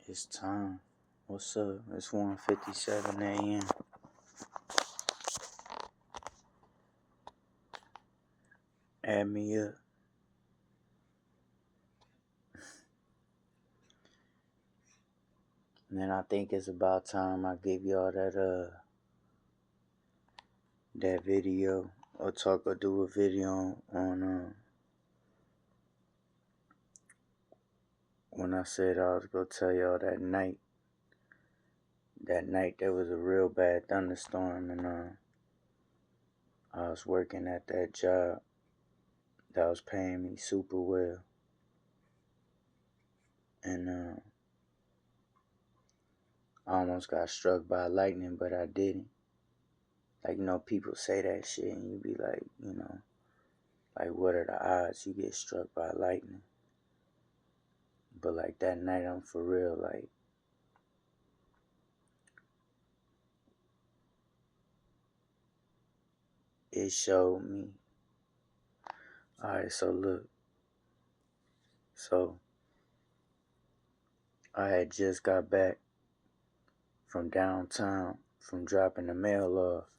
It's time. What's up? It's 1:57 a.m. Add me up. Man, I think it's about time I give y'all that video or do a video on when I said I was gonna tell y'all that night. That night there was a real bad thunderstorm and I was working at that job that was paying me super well. And I almost got struck by lightning, but I didn't. Like, people say that shit and you be like, like, what are the odds you get struck by lightning? But, like, that night, I'm for real, like, it showed me. Alright, so look. So, I had just got back from downtown from dropping the mail off.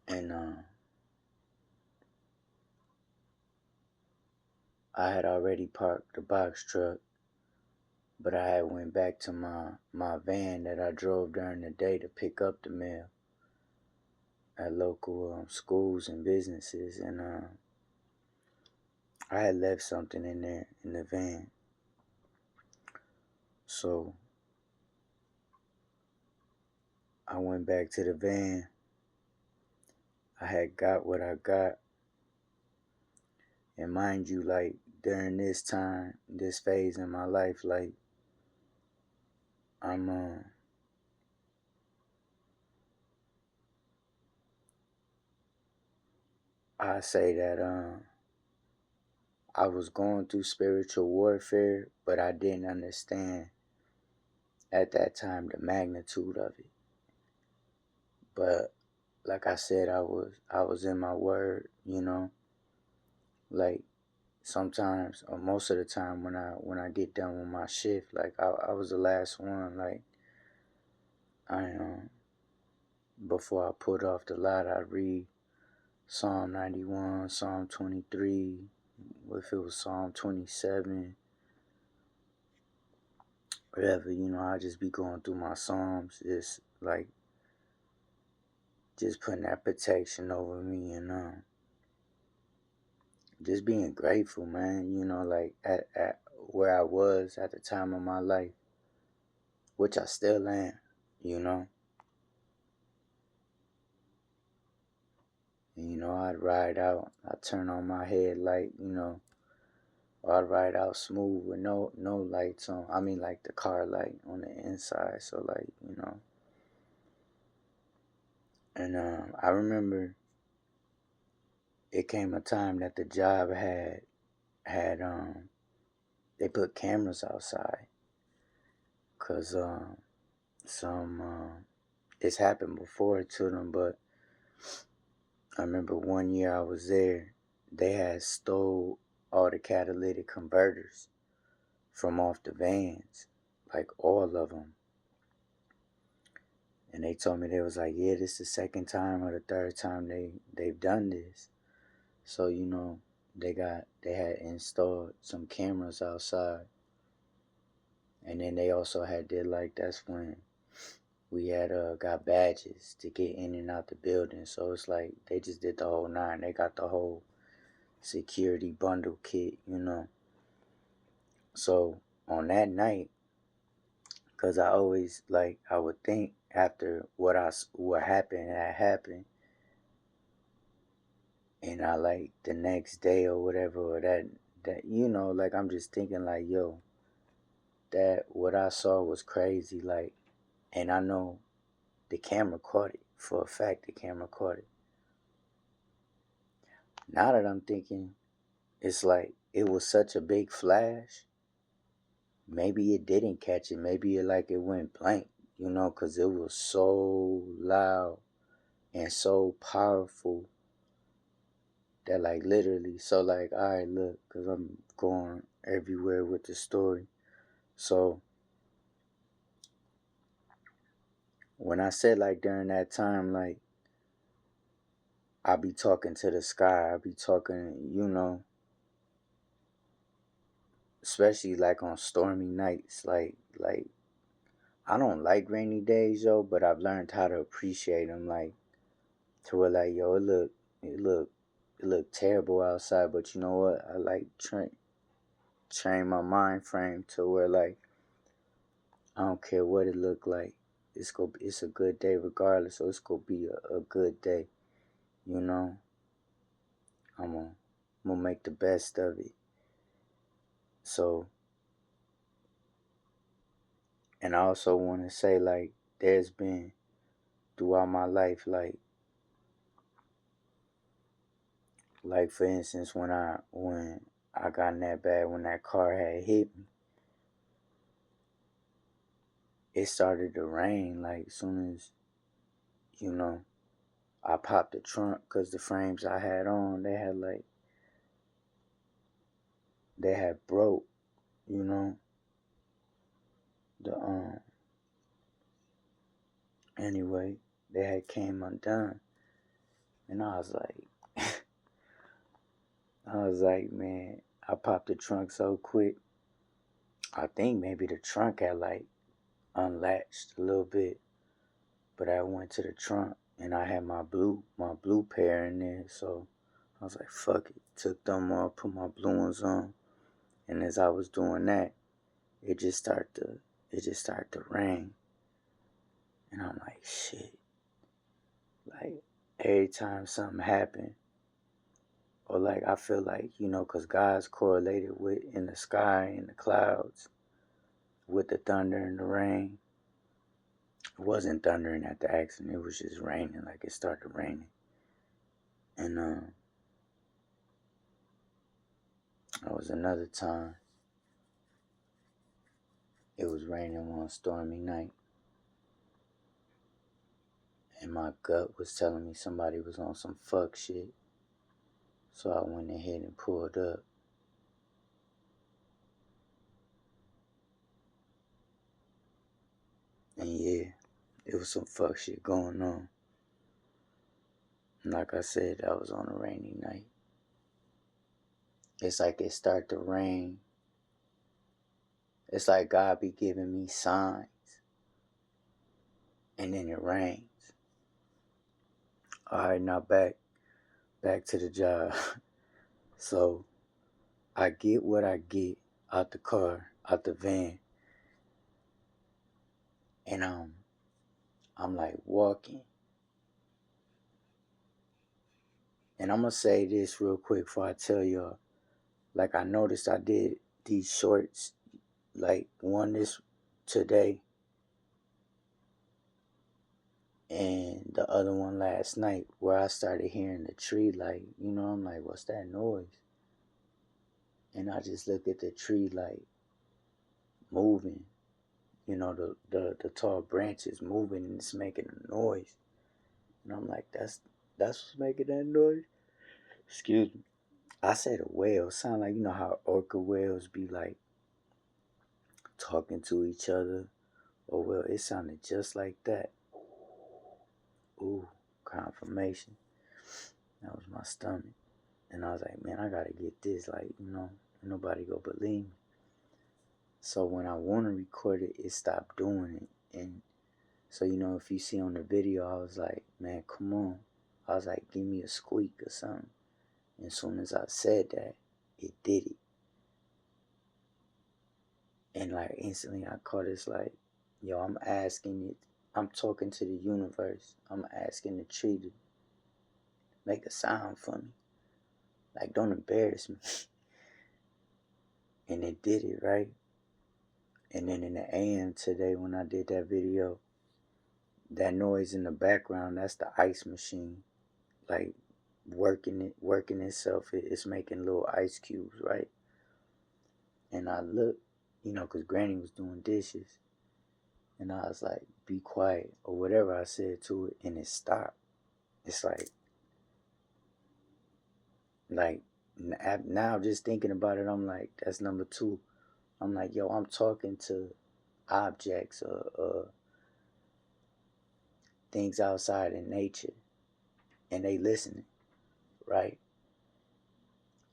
And, I had already parked the box truck, but I had went back to my van that I drove during the day to pick up the mail at local schools and businesses, and I had left something in there in the van. So I went back to the van. I had got what I got. And mind you, like, during this time, this phase in my life, like, I say that I was going through spiritual warfare, but I didn't understand at that time the magnitude of it. But like I said, I was in my word, like sometimes or most of the time when I get done with my shift, like I was the last one, like I before I put off the lot, I read Psalm 91, Psalm 23, if it was Psalm 27, whatever, I just be going through my Psalms, just like just putting that protection over me and just being grateful, man, like at where I was at the time of my life, which I still am, And, I'd ride out, I'd turn on my headlight, or I'd ride out smooth with no lights on. I mean, like the car light on the inside. So, like, And I remember it came a time that the job had they put cameras outside. Cause it's happened before to them, but I remember one year I was there, they had stole all the catalytic converters from off the vans, like all of them. And they told me, they was like, yeah, this is the second time or the third time they've done this. So, they had installed some cameras outside. And then they also that's when we had got badges to get in and out the building. So it's like they just did the whole nine. They got the whole security bundle kit, So on that night, because I always, like, I would think after what had happened, and I, like, the next day or whatever, or that like, I'm just thinking, like, yo, that what I saw was crazy, like, and I know the camera caught it. For a fact, the camera caught it. Now that I'm thinking, it's like it was such a big flash. Maybe it didn't catch it. Maybe it went blank, because it was so loud and so powerful that, like, literally. So, like, all right, look, because I'm going everywhere with the story. So when I said like during that time, like I be talking to the sky, I be talking, especially like on stormy nights, like I don't like rainy days, yo, but I've learned how to appreciate them, like to where like yo, it look it look terrible outside, but you know what? I like train my mind frame to where like I don't care what it look like. It's a good day regardless, so it's gonna be a good day, you know. I'm gonna, I'm gonna make the best of it. So, and I also want to say like there's been throughout my life like for instance when I got in that bad when that car had hit me, it started to rain like as soon as you know I popped the trunk because the frames I had on they had broke, you know. The Anyway, they had came undone, and I was like, man, I popped the trunk so quick. I think maybe the trunk had like unlatched a little bit, but I went to the trunk and I had my blue pair in there, so I was like, fuck it. Took them off, put my blue ones on, and as I was doing that, it just started to rain, and I'm like, shit. Like every time something happened, or like I feel like cause God's correlated with in the sky and the clouds with the thunder and the rain. It wasn't thundering at the accident; it was just raining. Like it started raining, and there was another time it was raining one stormy night, and my gut was telling me somebody was on some fuck shit. So I went ahead and pulled up. And yeah, it was some fuck shit going on. And like I said, that was on a rainy night. It's like it started to rain. It's like God be giving me signs. And then it rains. Alright, now back to the job. So I get what I get out the car, out the van. And I'm like walking. And I'm gonna say this real quick before I tell y'all. Like I noticed I did these shorts, like one this today and the other one last night, where I started hearing the tree, like, I'm like, what's that noise? And I just looked at the tree like moving, the tall branches moving and it's making a noise. And I'm like, that's what's making that noise? Excuse me. I said a whale. Sound like how orca whales be like talking to each other. Oh well, it sounded just like that. Ooh, confirmation. That was my stomach. And I was like, man, I gotta get this. Like, nobody go believe me. So when I want to record it, it stopped doing it. And so, if you see on the video, I was like, man, come on. I was like, give me a squeak or something. And as soon as I said that, it did it. And like instantly I caught this like, yo, I'm asking it. I'm talking to the universe. I'm asking the tree to make a sound for me. Like, don't embarrass me. And it did it, right? And then in the AM today when I did that video, that noise in the background, that's the ice machine. Like working itself. It's making little ice cubes, right? And I looked, because Granny was doing dishes. And I was like, be quiet, or whatever I said to it, and it stopped. It's like Now just thinking about it, I'm like, that's number two. I'm like, yo, I'm talking to objects or things outside in nature, and they listening, right?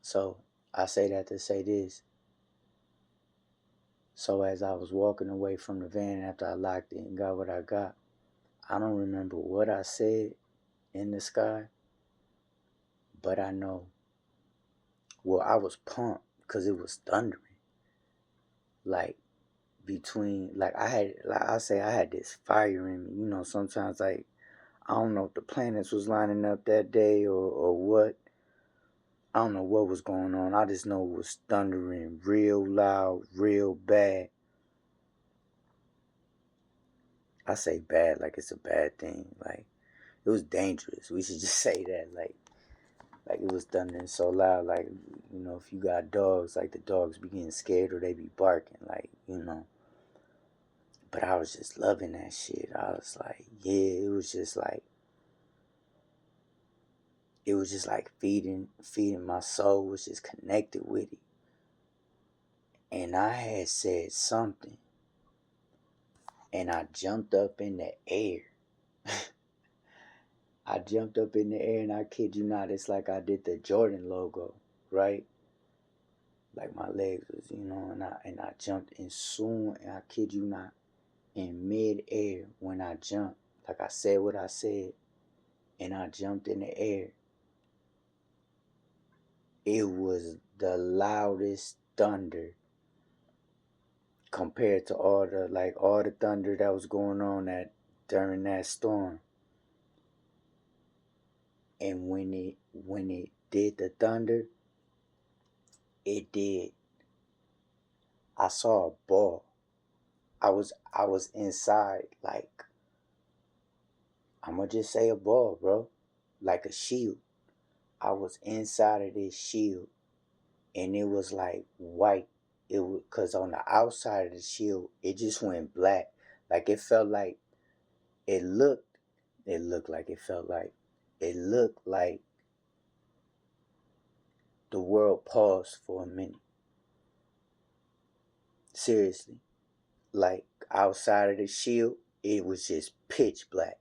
So I say that to say this. So as I was walking away from the van after I locked it and got what I got, I don't remember what I said in the sky, but I know, well, I was pumped because it was thundering. Like, like I say, I had this fire in me. Sometimes, like, I don't know if the planets was lining up that day or what. I don't know what was going on. I just know it was thundering real loud, real bad. I say bad like it's a bad thing. Like, it was dangerous. We should just say that. Like it was thundering so loud. Like, if you got dogs, like the dogs be getting scared or they be barking. But I was just loving that shit. I was like, yeah, it was just like feeding my soul, was just connected with it. And I had said something, and I jumped up in the air. I jumped up in the air, and I kid you not, it's like I did the Jordan logo, right? Like my legs was, and I jumped, and soon, and I kid you not, in mid-air when I jumped, like I said what I said, and I jumped in the air, it was the loudest thunder compared to all the thunder that was going on during that storm. And when it did the thunder, it did. I saw a ball. I was inside, like, I'ma just say a ball, bro. Like a shield. I was inside of this shield, and it was like white. It was, cause on the outside of the shield, it just went black. Like it felt like it looked. It looked like it felt like. It looked like the world paused for a minute. Seriously. Like outside of the shield, it was just pitch black.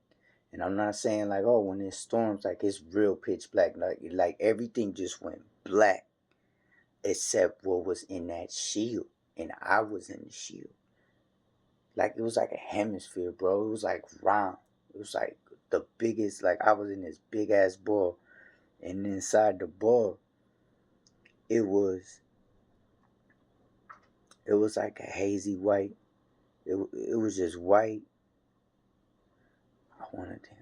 And I'm not saying like, oh, when it storms, like it's real pitch black. Like everything just went black except what was in that shield. And I was in the shield. Like it was like a hemisphere, bro. It was like round. It was like the biggest, like I was in this big ass ball. And inside the ball, it was like a hazy white. It was just white. I want to think.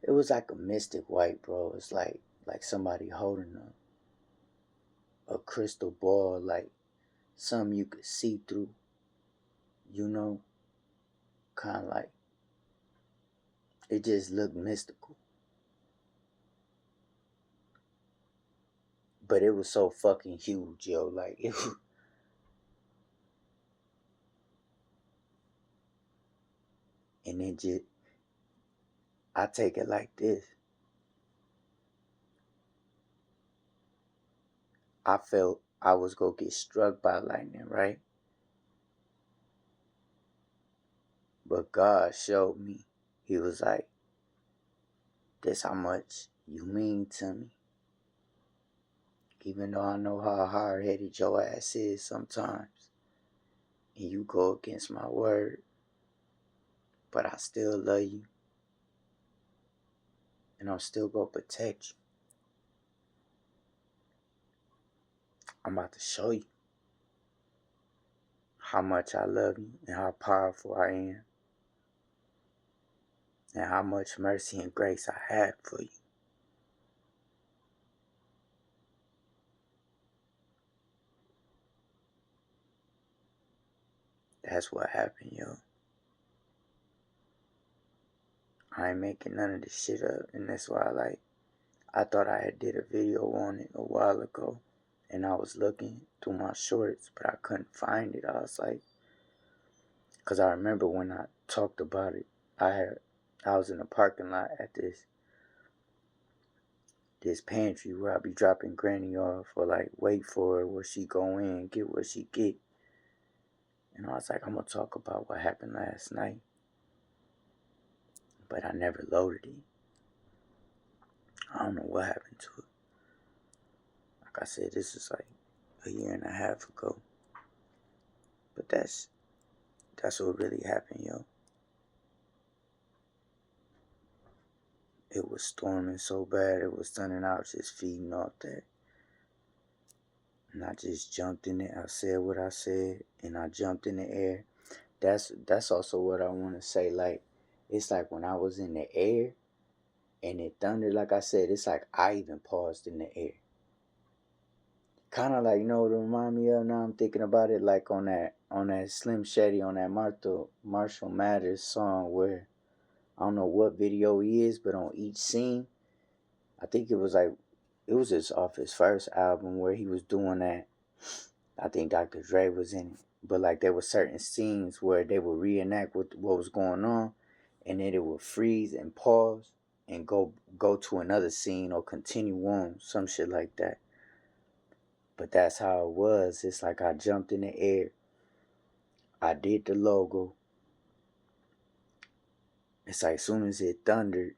It was like a mystic white, bro. It's like somebody holding a crystal ball, like something you could see through, you know, kind of like it just looked mystical. But it was so fucking huge, yo. Like it was, and it just, I take it like this. I felt I was gonna get struck by lightning, right? But God showed me. He was like, this how much you mean to me. Even though I know how hard headed your ass is sometimes. And you go against my word. But I still love you. And I'm still gonna protect you. I'm about to show you how much I love you and how powerful I am. And how much mercy and grace I have for you. That's what happened, yo. I ain't making none of this shit up. And that's why, I thought I had did a video on it a while ago. And I was looking through my shorts, but I couldn't find it. I was like, because I remember when I talked about it, I was in the parking lot at this this pantry where I be dropping Granny off or like wait for her where she go in, get what she get. And I was like, I'm gonna talk about what happened last night. But I never loaded it. I don't know what happened to it. Like I said, this is like a year and a half ago. But that's what really happened, yo. It was storming so bad it was stunning. I was just feeding off that. And I just jumped in it. I said what I said and I jumped in the air. That's also what I want to say. Like, it's like when I was in the air and it thundered, like I said, it's like I even paused in the air. Kind of like, you know what it remind me of now I'm thinking about it, like on that Slim Shady, on that Marshall Mathers song where I don't know what video he is, but on each scene, I think it was just off his first album where he was doing that. I think Dr. Dre was in it. But like there were certain scenes where they would reenact what was going on, and then it would freeze and pause and go to another scene or continue on, some shit like that. But that's how it was. It's like I jumped in the air. I did the logo. It's like as soon as it thundered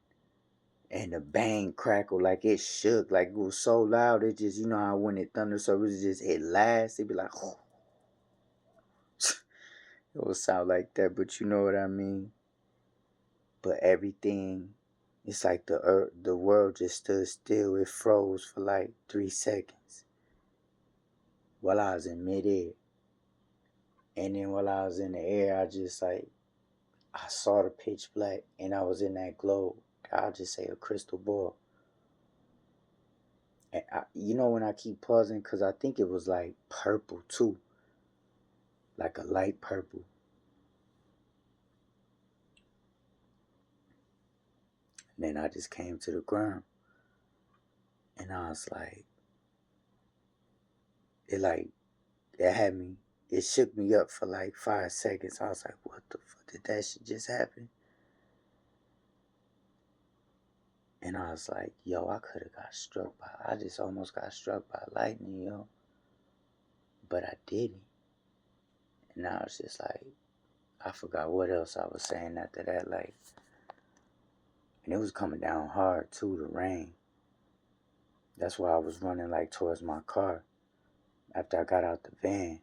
and the bang crackled, like it shook, like it was so loud. It just, you know how when it thundered, so it was just, it lasts. It'd be like, oh. It would sound like that, but you know what I mean. But everything, it's like the world just stood still. It froze for like 3 seconds while I was in midair. And then while I was in the air, I saw the pitch black and I was in that globe. I'll just say a crystal ball. And you know when I keep pausing, because I think it was like purple too. Like a light purple. And then I just came to the ground. And I was like, it had me, it shook me up for like 5 seconds. I was like, what the fuck, did that shit just happen? And I was like, yo, I just almost got struck by lightning, yo. But I didn't. And I was just like, I forgot what else I was saying after that. Like, and it was coming down hard too, the rain. That's why I was running like towards my car after I got out the van.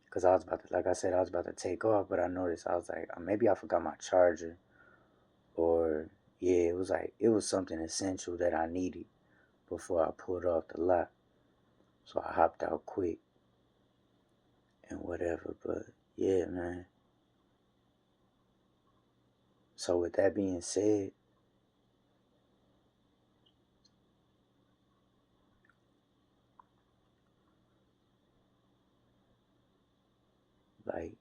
Because I was about to, like I said, I was about to take off. But I noticed, I was like, maybe I forgot my charger. Or, yeah, it was something essential that I needed before I pulled off the lot. So I hopped out quick and whatever. But, yeah, man. So with that being said, like,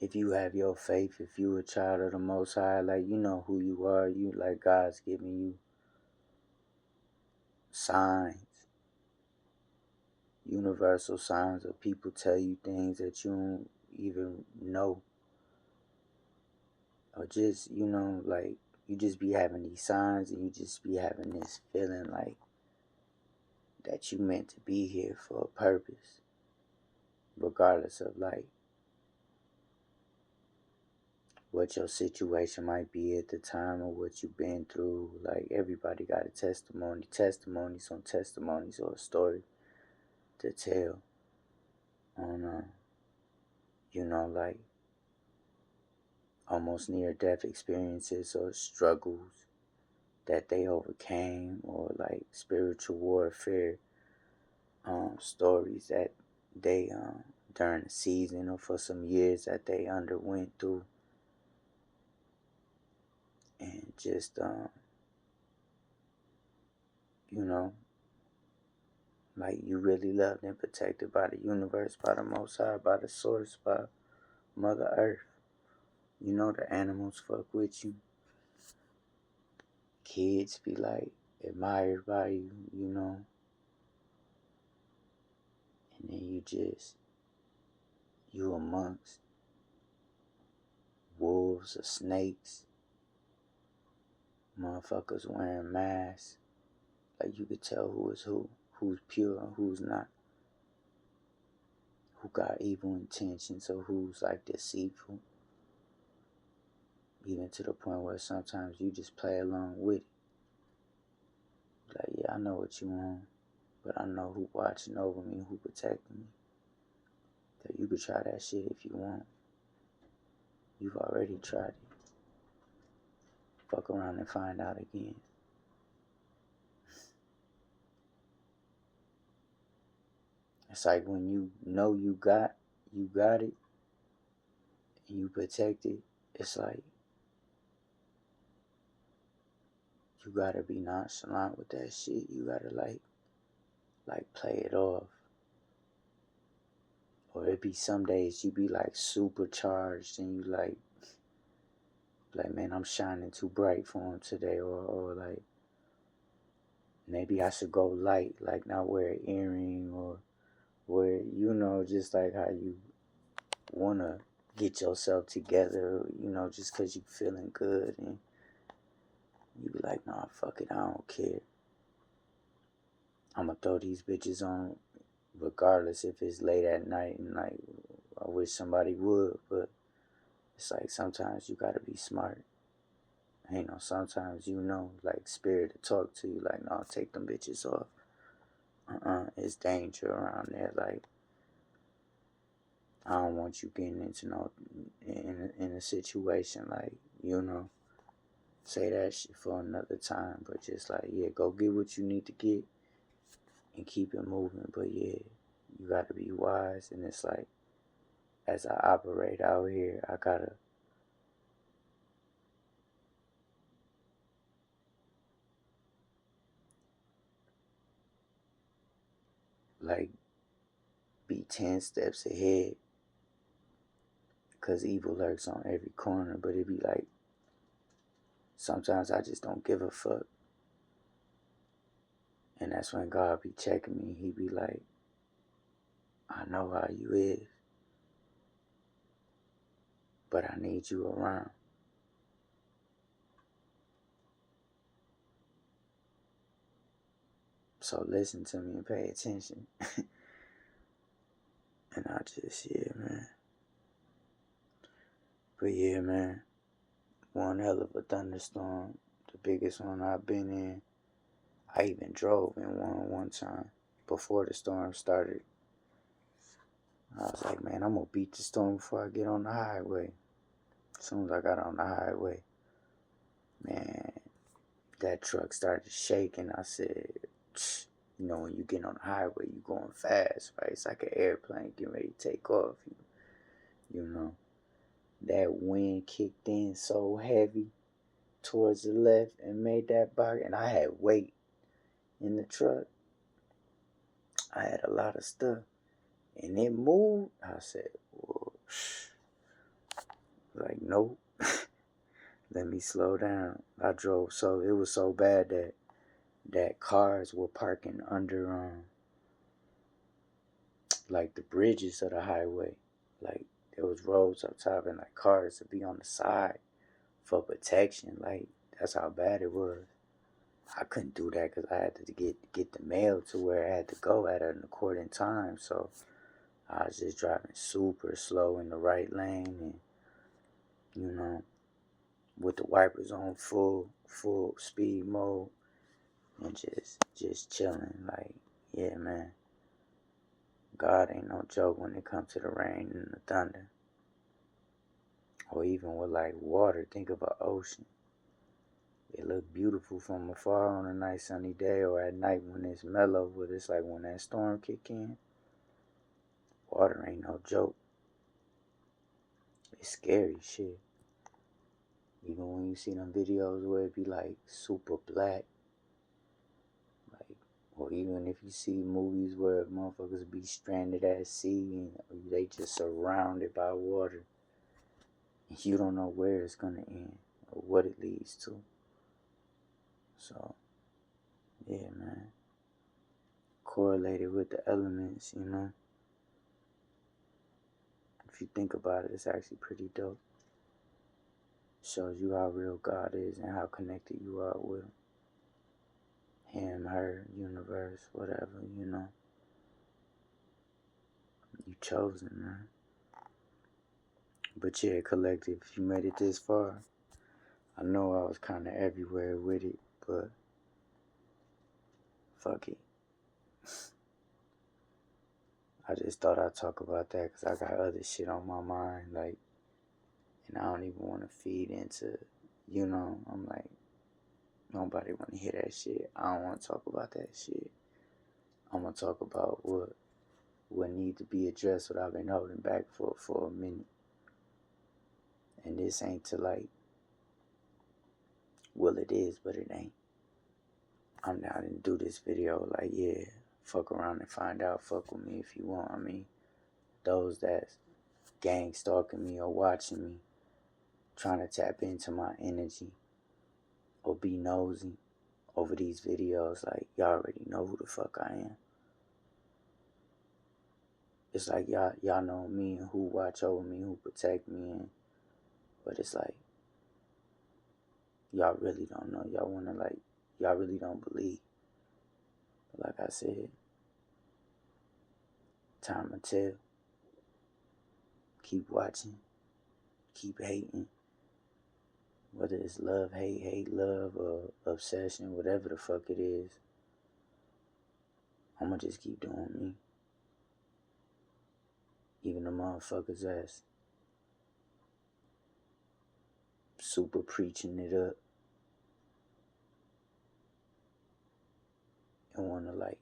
if you have your faith, if you a child of the Most High, like, you know who you are. You, like, God's giving you signs, universal signs, of people tell you things that you don't even know. Or just, you know, like, you just be having these signs and you just be having this feeling like that you meant to be here for a purpose, regardless of like what your situation might be at the time or what you've been through. Like, everybody got a testimonies on testimonies, or a story to tell on you know, like almost near death experiences or struggles that they overcame, or like spiritual warfare stories that they during the season or for some years that they underwent through. And just you know, like, you really loved and protected by the universe, by the Most High, by the source, by Mother Earth. You know, the animals fuck with you. Kids be like admired by you, you know. And then you amongst wolves or snakes Motherfuckers wearing masks. Like you could tell who is who, who's pure and who's not, who got evil intentions or who's like deceitful. Even to the point where sometimes you just play along with it. Like, yeah, I know what you want, but I know who watching over me, who protecting me. So you could try that shit if you want. You've already tried it. Fuck around and find out again. It's like when you know you got it, and you protect it. It's like you gotta be nonchalant with that shit. You gotta like play it off. Or it be some days you be like supercharged and you like man, I'm shining too bright for him today, or like maybe I should go light, like not wear an earring or wear, just like how you wanna get yourself together, just cause you feeling good, and you be like, nah, fuck it, I don't care. I'ma throw these bitches on regardless if it's late at night, and like I wish somebody would, but it's like sometimes you gotta be smart. Sometimes like spirit to talk to you, like, no, take them bitches off. It's danger around there. Like, I don't want you getting into in a situation like, say that shit for another time. But just like, yeah, go get what you need to get and keep it moving. But yeah, you gotta be wise. And it's like, as I operate out here, I gotta like be 10 steps ahead, because evil lurks on every corner. But it be like, sometimes I just don't give a fuck. And that's when God be checking me. He be like, I know how you is, but I need you around. So listen to me and pay attention. And I just, yeah, man. But yeah, man, one hell of a thunderstorm. The biggest one I've been in. I even drove in one time before the storm started. I was like, man, I'm gonna beat the storm before I get on the highway. As soon as I got on the highway, man, that truck started shaking. I said, when you get on the highway, you going fast, right? It's like an airplane getting ready to take off. That wind kicked in so heavy towards the left and made that box. And I had weight in the truck. I had a lot of stuff. And it moved. I said, whoa. Like, nope. Let me slow down. I drove it was so bad that cars were parking under like the bridges of the highway. Like there was roads up top and like cars to be on the side for protection. Like that's how bad it was. I couldn't do that because I had to get the mail to where I had to go at an according time. So I was just driving super slow in the right lane, and with the wipers on full speed mode, and just chilling. Like, yeah, man, God ain't no joke when it comes to the rain and the thunder, or even with like water. Think of an ocean. It look beautiful from afar on a nice sunny day, or at night when it's mellow. But it's like when that storm kick in, water ain't no joke. It's scary shit. Even when you see them videos where it be like super black, like, or even if you see movies where motherfuckers be stranded at sea and they just surrounded by water, and you don't know where it's gonna end or what it leads to. So, yeah, man, correlated with the elements, If you think about it, it's actually pretty dope. Shows you how real God is and how connected you are with him, her, universe, whatever, you know. You chosen, man. But yeah, collective, if you made it this far, I know I was kind of everywhere with it, but fuck it. I just thought I'd talk about that because I got other shit on my mind, like, and I don't even want to feed into, you know, I'm like, nobody want to hear that shit. I don't want to talk about that shit. I'm going to talk about what need to be addressed, what I've been holding back for a minute. And this ain't to like, well, it is, but it ain't. I'm down to do this video like, yeah, fuck around and find out. Fuck with me if you want. I mean, those that's gang stalking me or watching me, trying to tap into my energy or be nosy over these videos, like, y'all already know who the fuck I am. It's like y'all know me and who watch over me, who protect me, and but it's like y'all really don't know. Y'all wanna like y'all really don't believe. But like I said, time will tell. Keep watching, keep hating. Whether it's love, hate, love, or obsession, whatever the fuck it is, I'ma just keep doing me. Even the motherfuckers that's super preaching it up and wanna like,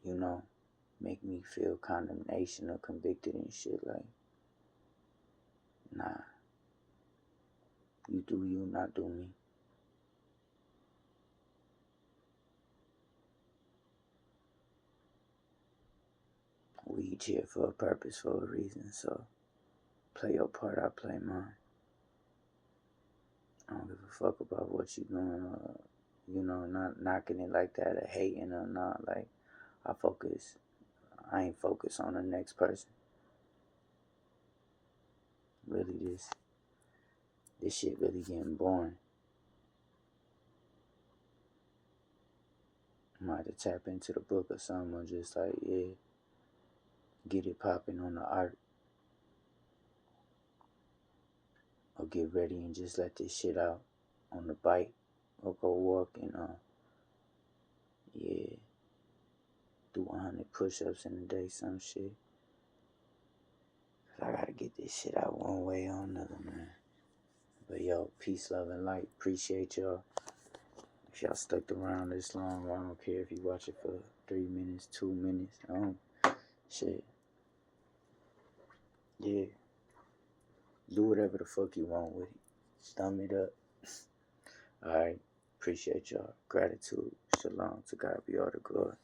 you know, make me feel condemnation or convicted and shit, like, nah. You do you, not do me. We each here for a purpose, for a reason, so play your part, I play mine. I don't give a fuck about what you doing, you know, not knocking it like that or hating or not. Like, I ain't focused on the next person. Really, this shit really getting boring. I might have to tap into the book or something, or just like, yeah, get it popping on the art. Or get ready and just let this shit out on the bike. Or go walk and, yeah, do 100 push-ups in a day, some shit. Cause I gotta get this shit out one way or another, man. But yo, peace, love, and light. Appreciate y'all. If y'all stuck around this long, I don't care if you watch it for 3 minutes, 2 minutes. Shit. Yeah. Do whatever the fuck you want with it. Thumb it up. Alright. Appreciate y'all. Gratitude. Shalom. To God be all the glory.